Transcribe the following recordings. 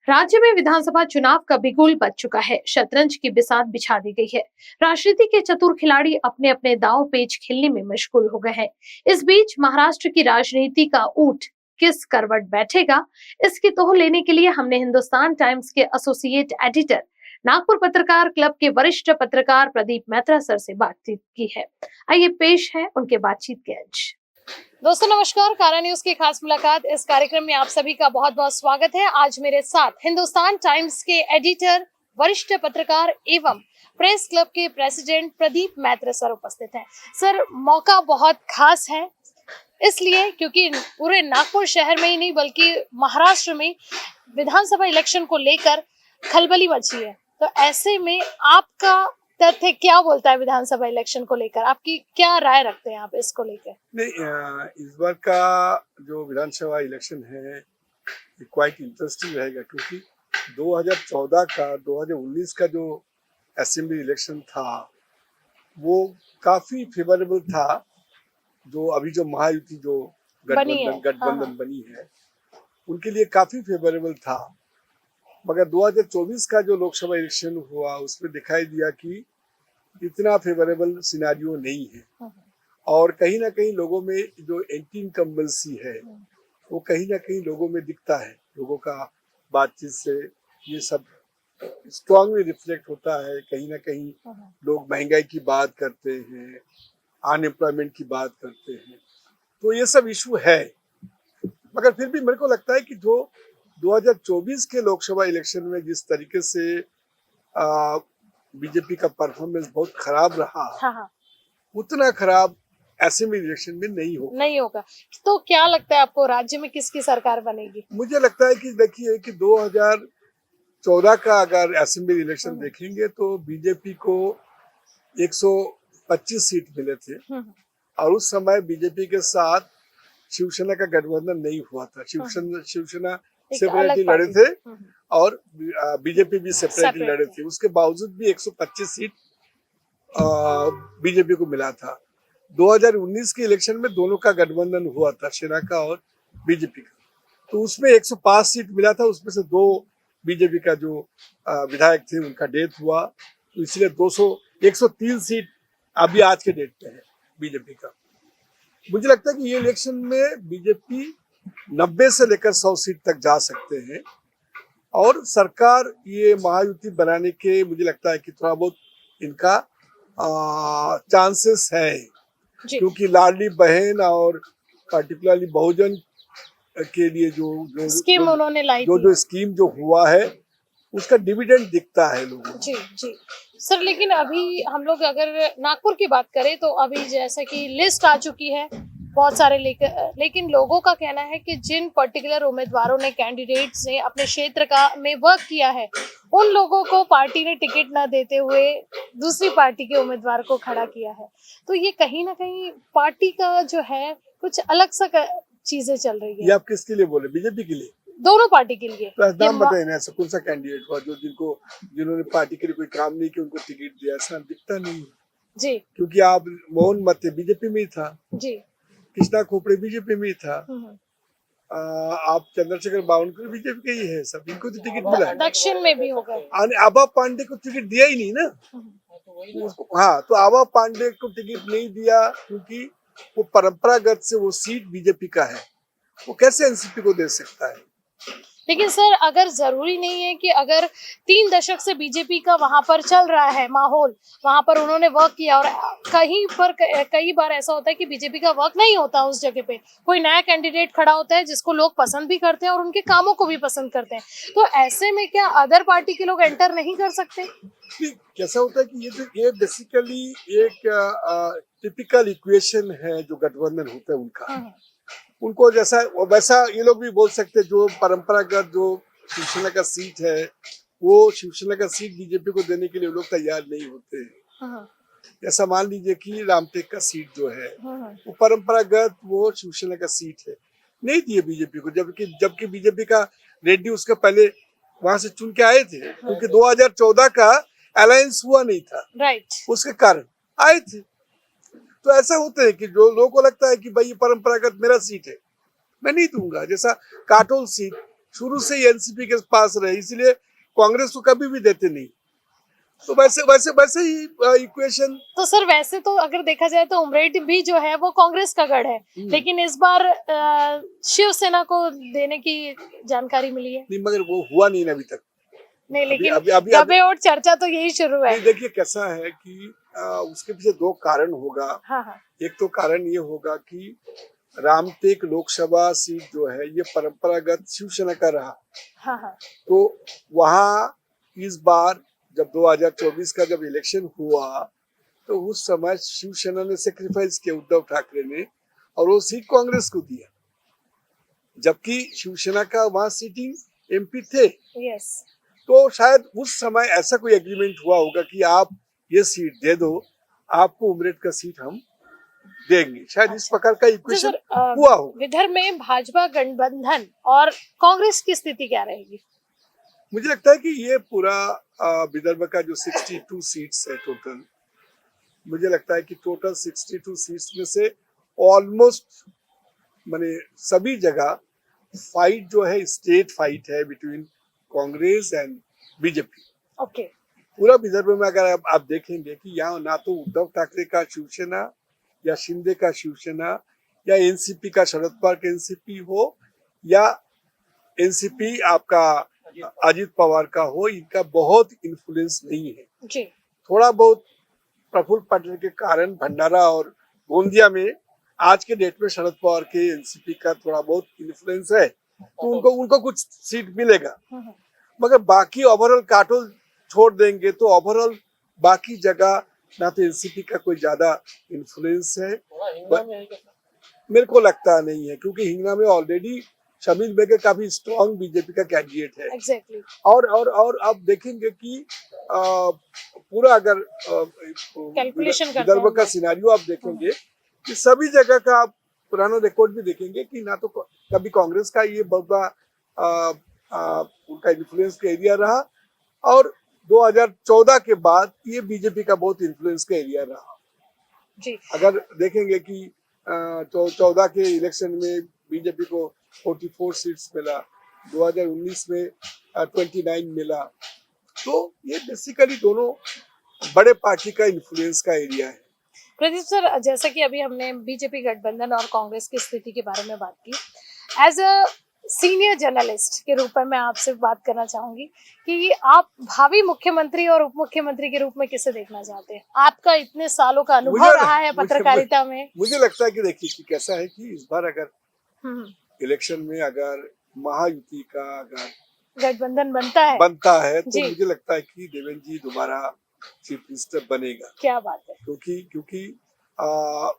राज्य में विधानसभा चुनाव का बिगुल बज चुका है। शतरंज की बिसात बिछा दी गई है। राजनीति के चतुर खिलाड़ी अपने अपने दांव पेच खेलने में मशगूल हो गए हैं। इस बीच महाराष्ट्र की राजनीति का ऊंट किस करवट बैठेगा, इसकी तोह लेने के लिए हमने हिंदुस्तान टाइम्स के एसोसिएट एडिटर, नागपुर पत्रकार क्लब के वरिष्ठ पत्रकार प्रदीप मैत्रा सर से बातचीत की है। आइए पेश है उनके बातचीत के अंश। दोस्तों नमस्कार, कारा न्यूज की खास मुलाकात इस कार्यक्रम में आप सभी का बहुत बहुत स्वागत है। आज मेरे साथ हिंदुस्तान टाइम्स के एडिटर, वरिष्ठ पत्रकार एवं प्रेस क्लब के प्रेसिडेंट प्रदीप मैत्रा सर उपस्थित हैं। सर, मौका बहुत खास है इसलिए क्योंकि पूरे नागपुर शहर में ही नहीं बल्कि महाराष्ट्र में विधानसभा इलेक्शन को लेकर खलबली मची है। तो ऐसे में आपका तथ्य क्या बोलता है विधानसभा इलेक्शन को लेकर? आपकी क्या राय रखते हैं आप इसको लेकर? नहीं, इस बार का जो विधानसभा इलेक्शन है ये क्वाइट इंटरेस्टिंग रहेगा, क्योंकि 2014 का 2019 का जो असेंबली इलेक्शन था वो काफी फेवरेबल था। जो अभी जो महायुति जो गठबंधन बनी है उनके लिए काफी फेवरेबल था, मगर 2024 का जो लोकसभा इलेक्शन हुआ उसमें दिखाई दिया कि इतना फेवरेबल सिनेरियो नहीं है। और कहीं ना कहीं लोगों में जो एंटी इनकम्बेंसी है वो कहीं ना कहीं लोगों में दिखता है। लोगों का बातचीत से ये सब स्ट्रांगली रिफ्लेक्ट होता है। कहीं ना कहीं लोग महंगाई की बात करते हैं, अनएम्प्लॉयमेंट की बात करते हैं, तो ये सब इशू है। मगर फिर भी मेरे को लगता है कि जो 2024 के लोकसभा इलेक्शन में जिस तरीके से बीजेपी का परफॉर्मेंस बहुत खराब रहा, उतना खराब असेंबली इलेक्शन में नहीं होगा। तो क्या लगता है आपको, राज्य में किसकी सरकार बनेगी? मुझे लगता है कि देखिए कि 2014 का अगर असेंबली इलेक्शन देखेंगे तो बीजेपी को 125 सीट मिले थे और उस समय बीजेपी के साथ शिवसेना का गठबंधन नहीं हुआ था। शिवसेना सेपरेटली लड़े थे और बीजेपी भी सेपरेटली लड़े थे। उसके बावजूद भी 125 सीट बीजेपी को मिला था। 2019 के इलेक्शन में दोनों का गठबंधन हुआ था, सेना का और बीजेपी का, तो उसमें 105 सीट मिला था। उसमें से 2 बीजेपी का जो विधायक थे उनका डेथ हुआ, तो इसलिए 103 सीट अभी आज के डेट पे है बीजेपी का। मुझे लगता है कि ये इलेक्शन में बीजेपी 90 से लेकर 100 सीट तक जा सकते हैं और सरकार ये महायुति बनाने के मुझे लगता है कि थोड़ा बहुत इनका चांसेस है, क्योंकि लाडली बहन और पर्टिकुलरली बहुजन के लिए जो स्कीम उन्होंने लाई जो स्कीम जो हुआ है उसका डिविडेंड दिखता है लोगों को। जी सर, लेकिन अभी हम लोग अगर नागपुर की बात करें तो अभी जैसे कि लिस्ट आ चुकी है बहुत सारे, लेकिन लोगों का कहना है कि जिन पर्टिकुलर उम्मीदवारों ने, कैंडिडेट्स ने अपने क्षेत्र का में वर्क किया है, उन लोगों को पार्टी ने टिकट न देते हुए दूसरी पार्टी के उम्मीदवार को खड़ा किया है। तो ये कहीं ना कहीं पार्टी का जो है कुछ अलग सा चीजें चल रही है। ये आप किसके लिए बोले? बीजेपी के लिए? दोनों पार्टी के लिए। तो नाम बताइए ना, ऐसा कौन सा कैंडिडेट हुआ जो जिन्होंने पार्टी के लिए कोई काम नहीं किया उनको टिकट दिया? ऐसा दिखता नहीं जी, क्योंकि आप मोहन मते बीजेपी में ही था जी, कृष्णा खोपड़े बीजेपी में ही था, आप चंद्रशेखर बावनकुळे बीजेपी के ही है, सब इनको तो टिकट मिला है। दक्षिण में भी हो गए। आबा पांडे को टिकट दिया ही नहीं ना। हाँ, तो आबा पांडे को टिकट नहीं दिया क्योंकि वो परंपरागत से वो सीट बीजेपी का है, वो कैसे एनसीपी को दे सकता है? लेकिन सर, अगर जरूरी नहीं है कि अगर 3 दशक से बीजेपी का वहां पर चल रहा है माहौल, वहां पर उन्होंने वर्क किया और कई बार ऐसा होता है कि बीजेपी का वर्क नहीं होता उस जगह पे, कोई नया कैंडिडेट खड़ा होता है जिसको लोग पसंद भी करते हैं और उनके कामों को भी पसंद करते हैं, तो ऐसे में क्या अदर पार्टी के लोग एंटर नहीं कर सकते? कैसा होता है कि ये बेसिकली एक टिपिकल इक्वेशन है जो गठबंधन होता है उनका। उनको जैसा वैसा ये लोग भी बोल सकते हैं। जो परंपरागत जो शिवसेना का सीट है वो शिवसेना का सीट बीजेपी को देने के लिए लोग तैयार नहीं होते हैं। जैसा मान लीजिए कि रामटेक का सीट जो है वो परंपरागत वो शिवसेना का सीट है, नहीं दिए बीजेपी को, जबकि बीजेपी का रेड्डी उसके पहले वहां से चुन के आए थे, क्योंकि 2014 का अलायंस हुआ नहीं था, उसके कारण आए थे। तो ऐसा होता है कि जो लोगों को लगता है कि भाई ये परंपरागत मेरा सीट है, मैं नहीं दूंगा। जैसा काटोल सीट शुरू से ही एनसीपी के पास रहे, इसलिए कांग्रेस को कभी भी देते नहीं। तो वैसे वैसे वैसे ही इक्वेशन। तो सर वैसे तो अगर देखा जाए तो उमरेड भी जो है वो कांग्रेस का गढ़ है, लेकिन इस बार शिवसेना को देने की जानकारी मिली है। नहीं, मगर वो हुआ नहीं ना अभी तक। नहीं, लेकिन अभी दबे और चर्चा तो यही शुरू है। देखिए कैसा है कि उसके पीछे दो कारण होगा। हाँ। एक तो कारण ये होगा कि रामटेक लोकसभा सीट जो है ये परंपरागत शिवसेना का रहा। हाँ। तो वहाँ इस बार जब 2024 का जब इलेक्शन हुआ तो उस समय शिवसेना ने सेक्रीफाइस किया, उद्धव ठाकरे ने, और वो सीट कांग्रेस को दिया, जबकि शिवसेना का वहाँ सीटिंग एमपी थे। यस। तो शायद उस समय ऐसा कोई एग्रीमेंट हुआ होगा कि आप ये सीट दे दो, आपको उमरेड का सीट हम देंगे, शायद इस प्रकार का इक्वेशन हुआ हो। विदर्भ में भाजपा गठबंधन और कांग्रेस की स्थिति क्या रहेगी? मुझे लगता है कि ये पूरा विदर्भ का जो 62 सीट्स है टोटल, मुझे लगता है कि टोटल 62 सीट्स में से ऑलमोस्ट माने सभी जगह फाइट जो है स्टेट फाइट है between Congress and BJP. Okay. पूरा विदर्भ में अगर आप देखेंगे कि यहाँ ना तो उद्धव ठाकरे का शिवसेना या शिंदे का शिवसेना या एनसीपी का शरद पवार का एनसीपी हो या एनसीपी आपका अजीत पवार का हो, इनका बहुत इन्फ्लुएंस नहीं है जी। थोड़ा बहुत प्रफुल्ल पटेल के कारण भंडारा और गोंदिया में आज के डेट में शरद पवार के एनसीपी का थोड़ा बहुत इन्फ्लुएंस है, तो उनको कुछ सीट मिलेगा। मगर बाकी ओवरऑल काटोल छोड़ देंगे तो ओवरऑल बाकी जगह ना तो एनसीपी का कोई ज्यादा इन्फ्लुएंस है। मेरे को लगता नहीं है, क्योंकि हिंगना में ऑलरेडी शमील बेगे काफी स्ट्रॉन्ग बीजेपी का कैंडिडेट है। exactly. और आप देखेंगे कि पूरा अगर विदर्भ का सिनारियो आप देखेंगे कि सभी जगह का आप पुराना रिकॉर्ड भी देखेंगे कि ना तो कभी कांग्रेस का ये बहुत बड़ा उनका इन्फ्लुएंस का एरिया रहा, और 2014 के बाद ये बीजेपी का बहुत इन्फ्लुएंस का एरिया रहा जी। अगर देखेंगे कि 14 के इलेक्शन में बीजेपी को 44 सीट्स मिला, 2019 में 29 मिला, तो ये बेसिकली दोनों बड़े पार्टी का इन्फ्लुएंस का एरिया है। प्रदीप सर, जैसा कि अभी हमने बीजेपी गठबंधन और कांग्रेस की स्थिति के बारे में बात की, एज अ सीनियर जर्नलिस्ट के रूप में मैं आपसे बात करना चाहूंगी कि आप भावी मुख्यमंत्री और उप मुख्यमंत्री के रूप में किसे देखना चाहते हैं? आपका इतने सालों का अनुभव रहा है पत्रकारिता में। मुझे लगता है कि देखिए कि कैसा है कि इस बार अगर इलेक्शन में अगर महायुति का अगर गठबंधन बनता है तो मुझे लगता है कि देवेंद्र जी दोबारा चीफ मिनिस्टर बनेगा। क्या बात है। क्योंकि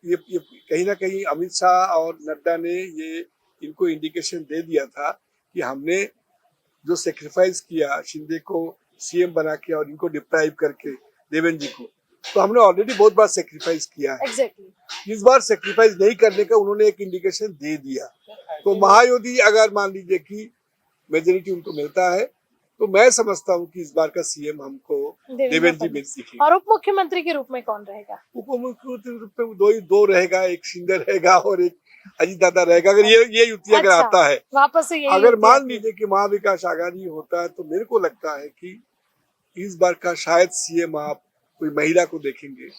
ये कहीं ना कहीं अमित शाह और नड्डा ने ये इनको इंडिकेशन दे दिया था कि हमने जो सेक्रीफाइस किया शिंदे को सीएम बना के और इनको डिप्राइव करके देवेंद्र जी को, तो हमने ऑलरेडी बहुत बार सेक्रीफाइस किया है। exactly. इस बार सेक्रीफाइस नहीं करने का उन्होंने एक इंडिकेशन दे दिया। तो महायुति अगर मान लीजिए कि मेजोरिटी उनको मिलता है तो मैं समझता हूँ कि इस बार का सीएम हमको देवेंद्र जी मिल सीखेंगे। और उप मुख्यमंत्री के रूप में कौन रहेगा? उप मुख्यमंत्री के रूप में दो रहेगा, एक शिंदे रहेगा और एक अजीत दादा रहेगा। अगर ये युति अगर आता है वापस से, अगर मान लीजिए कि महाविकास आघाड़ी होता है, तो मेरे को लगता है कि इस बार का शायद सीएम आप कोई महिला को देखेंगे,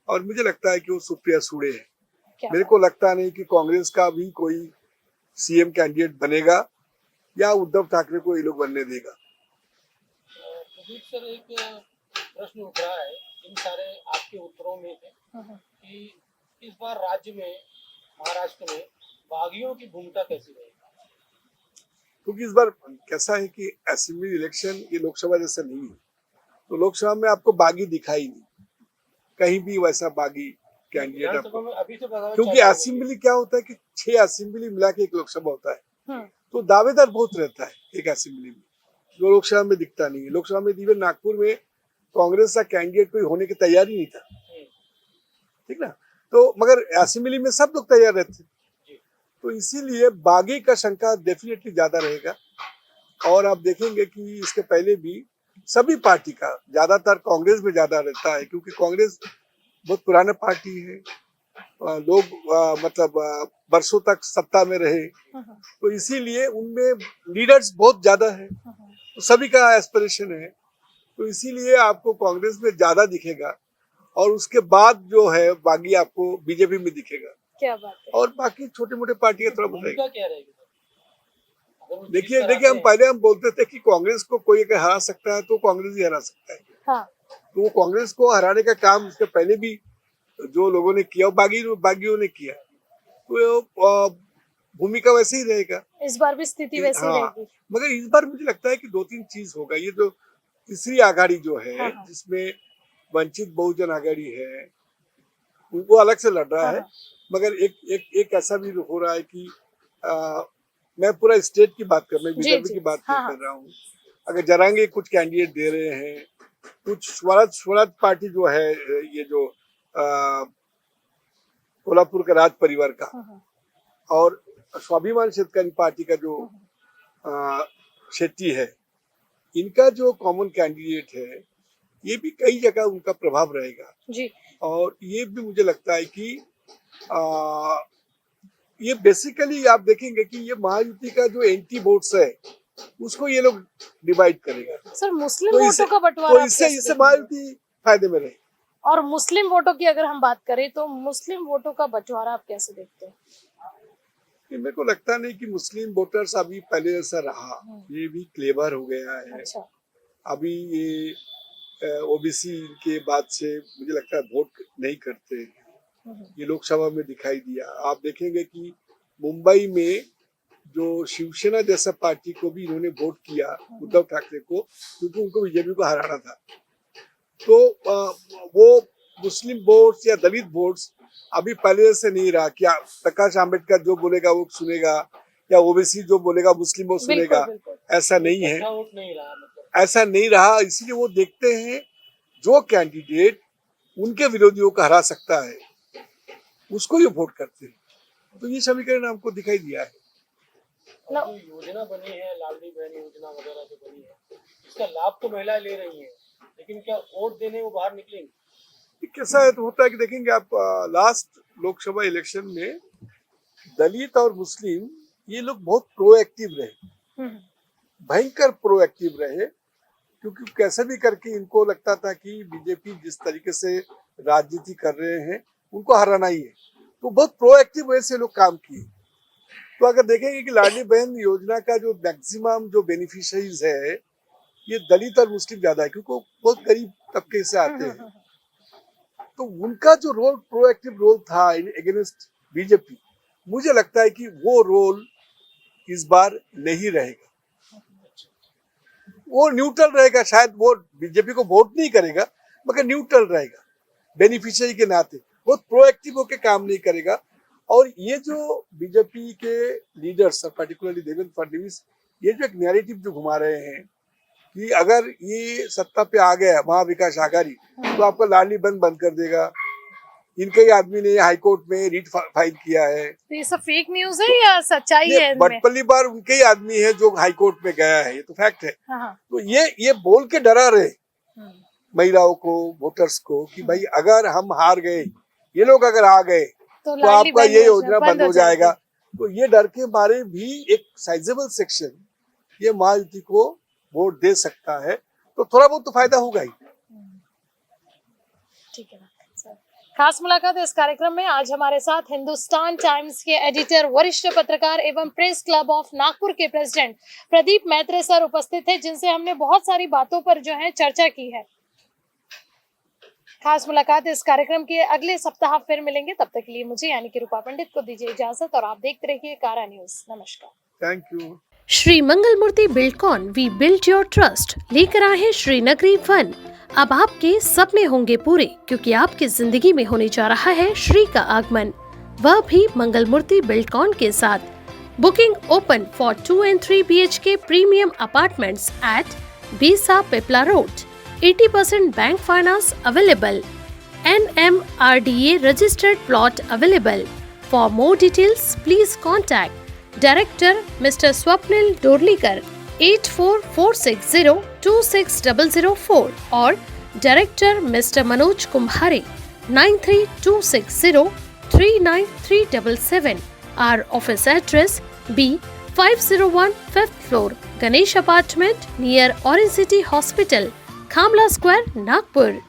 और मुझे लगता है कि वो सुप्रिया सुळे है। मेरे को लगता नहीं कि कांग्रेस का भी कोई सीएम कैंडिडेट बनेगा या उद्धव ठाकरे को ये लोग बनने देगा। सर, एक प्रश्न उठ रहा है इन सारे आपके उत्तरों में कि इस बार राज्य में महाराष्ट्र में बागियों की भूमिका कैसी रहेगी? क्योंकि इस बार कैसा है कि असेंबली इलेक्शन ये लोकसभा जैसा नहीं है, तो लोकसभा में आपको बागी दिखाई नहीं, कहीं भी वैसा बागी कैंडिडेट आपको, क्योंकि असेंबली क्या होता है कि 6 असेंबली मिला के एक लोकसभा होता है, तो दावेदार बहुत रहता है एक असेंबली में, जो लोकसभा में दिखता नहीं है। लोकसभा में इवन नागपुर में कांग्रेस का कैंडिडेट कोई होने की तैयारी नहीं था, ठीक ना, तो मगर असेंबली में सब लोग तैयार रहते, तो इसीलिए बागी का शंका डेफिनेटली ज्यादा रहेगा। और आप देखेंगे कि इसके पहले भी सभी पार्टी का ज्यादातर कांग्रेस में ज्यादा रहता है, क्योंकि कांग्रेस बहुत पुराना पार्टी है, लोग मतलब बरसों तक सत्ता में रहे, तो इसीलिए उनमें लीडर्स बहुत ज्यादा है, तो सभी का एस्पिरेशन है, तो इसीलिए आपको कांग्रेस में ज्यादा दिखेगा और उसके बाद जो है बाकी आपको बीजेपी में दिखेगा। क्या बात है। और बाकी छोटे मोटे पार्टियां थोड़ा भूमिका बताएगी। क्या रहेगी सर? अगर वो देखिए जीत कर देखिए, हम आते पहले हम बोलते थे कि कांग्रेस को कोई अगर हरा सकता है तो कांग्रेस ही हरा सकता है, हाँ, तो वो कांग्रेस को हराने का काम उसके पहले भी जो लोगों ने किया बागियों ने किया, तो भूमिका वैसे ही रहेगा। इस बार भी स्थिति वैसी हाँ, रहेगी। मगर इस बार मुझे लगता है कि 2-3 चीज होगा। ये जो तीसरी आघाड़ी जो है, हाँ। जिसमें वंचित बहुजन आघाड़ी है, वो अलग से लड़ रहा है, हाँ। मगर एक ऐसा भी हो रहा है कि मैं पूरा स्टेट की बात कर रहा हूँ, जी, विदर्भ जी। की बात हाँ, नहीं हाँ। कर रहा हूँ। अगर जरांगे कुछ कैंडिडेट दे रहे हैं, कुछ स्वराज पार्टी जो है, ये जो कोल्हापुर का राज परिवार का, और स्वाभिमान शेतकरी पार्टी का जो शेट्टी है, इनका जो कॉमन कैंडिडेट है, ये भी कई जगह उनका प्रभाव रहेगा जी। और ये भी मुझे लगता है कि ये बेसिकली आप देखेंगे कि ये महायुति का जो एंटी वोट्स है उसको ये लोग डिवाइड करेगा। सर मुस्लिम तो वोटों का तो बंटवारा आप इससे कैसे इससे देखेंगे? महायुति फायदे में रहे। और मुस्लिम वोटों की अगर हम बात करें तो मुस्लिम वोटों का बंटवारा आप कैसे देखते हैं? मेरे को लगता नहीं कि मुस्लिम वोटर्स अभी पहले जैसा रहा, ये भी क्लेवर हो गया है। अच्छा। अभी ये ओबीसी के बाद से मुझे लगता है वोट नहीं करते, ये लोकसभा में दिखाई दिया। आप देखेंगे कि मुंबई में जो शिवसेना जैसा पार्टी को भी इन्होंने वोट किया, उद्धव ठाकरे को, क्योंकि उनको बीजेपी को हराना था। तो वो मुस्लिम वोट्स या दलित वोट्स अभी पहले जैसे नहीं रहा। क्या प्रकाश आंबेडकर जो बोलेगा वो सुनेगा, या ओबीसी जो बोलेगा मुस्लिम वो सुनेगा, ऐसा नहीं है, वोट नहीं रहा मतलब। ऐसा नहीं रहा। इसलिए वो देखते हैं जो कैंडिडेट उनके विरोधियों को हरा सकता है उसको ये वोट करते हैं। तो ये समीकरण हमको दिखाई दिया है। जो योजना बनी है, लाडली बहन योजना वगैरह जो बनी है, इसका लाभ तो महिलाएं ले रही हैं, लेकिन क्या वोट देने वो बाहर निकलेंगे? कैसा है तो होता है कि देखेंगे आप, लास्ट लोकसभा इलेक्शन में दलित और मुस्लिम ये लोग बहुत प्रोएक्टिव रहे, भयंकर प्रोएक्टिव रहे, क्योंकि कैसे भी करके इनको लगता था कि बीजेपी जिस तरीके से राजनीति कर रहे हैं उनको हराना ही है, तो बहुत प्रोएक्टिव वे से लोग काम किए। तो अगर देखेंगे कि लाडली बहन योजना का जो मैक्सिमम जो बेनिफिशियरीज है ये दलित और मुस्लिम ज्यादा है, क्योंकि वो बहुत गरीब तबके से आते हैं, तो उनका जो रोल प्रोएक्टिव रोल था अगेंस्ट बीजेपी, मुझे लगता है कि वो रोल इस बार नहीं रहेगा। वो न्यूट्रल रहेगा, शायद वो बीजेपी को वोट नहीं करेगा मगर न्यूट्रल रहेगा बेनिफिशियरी के नाते, बहुत प्रोएक्टिव होकर काम नहीं करेगा। और ये जो बीजेपी के लीडर्स पर्टिकुलरली देवेंद्र फडणवीस, ये जो एक नैरेटिव जो घुमा रहे हैं कि अगर ये सत्ता पे आ गया महाविकास आघाड़ी तो आपका लाडली बहन बंद कर देगा। इनके ही आदमी ने हाईकोर्ट में रिट फाइल किया है। तो ये सब फेक न्यूज है या सच्चाई है इनमें? बट पहली बार उनके ही आदमी है जो हाईकोर्ट में गया है, ये तो फैक्ट है। हाँ। तो ये बोल के डरा रहे महिलाओं को, वोटर्स को कि भाई अगर हम हार गए, ये लोग अगर आ गए तो आपका ये योजना बंद हो जाएगा। तो ये डर के मारे भी एक साइजेबल सेक्शन ये महायुति को वोट दे सकता है, तो थोड़ा बहुत तो फायदा होगा ही। ठीक है सर। खास मुलाकात इस कार्यक्रम में आज हमारे साथ हिंदुस्तान टाइम्स के एडिटर, वरिष्ठ पत्रकार एवं प्रेस क्लब ऑफ नागपुर के प्रेसिडेंट प्रदीप मैत्रे सर उपस्थित थे, जिनसे हमने बहुत सारी बातों पर जो है चर्चा की है। खास मुलाकात इस कार्यक्रम के अगले सप्ताह फिर मिलेंगे, तब तक के लिए मुझे यानी कि रूपा पंडित को दीजिए इजाजत और आप देखते रहिए कारा न्यूज। नमस्कार। Thank you. Shri Mangal Murti Buildcon, we build your trust लेकर आए हैं श्रीनगरी वन। अब आपके सपने होंगे पूरे, क्योंकि आपकी जिंदगी में होने जा रहा है श्री का आगमन, वह भी मंगल मूर्ति बिल्डकॉन के साथ। Booking open for 2 and 3 BHK premium apartments at Bisa Pipla road. 80% bank finance available. NMRDA registered plot available. For more details, please contact Director Mr. Swapnil Dorlikar 8446026004 or Director Mr. Manoj Kumbhare 93260 39377. Our office address B501 5th floor, Ganesh Apartment near Orange City Hospital, Khamla Square, Nagpur.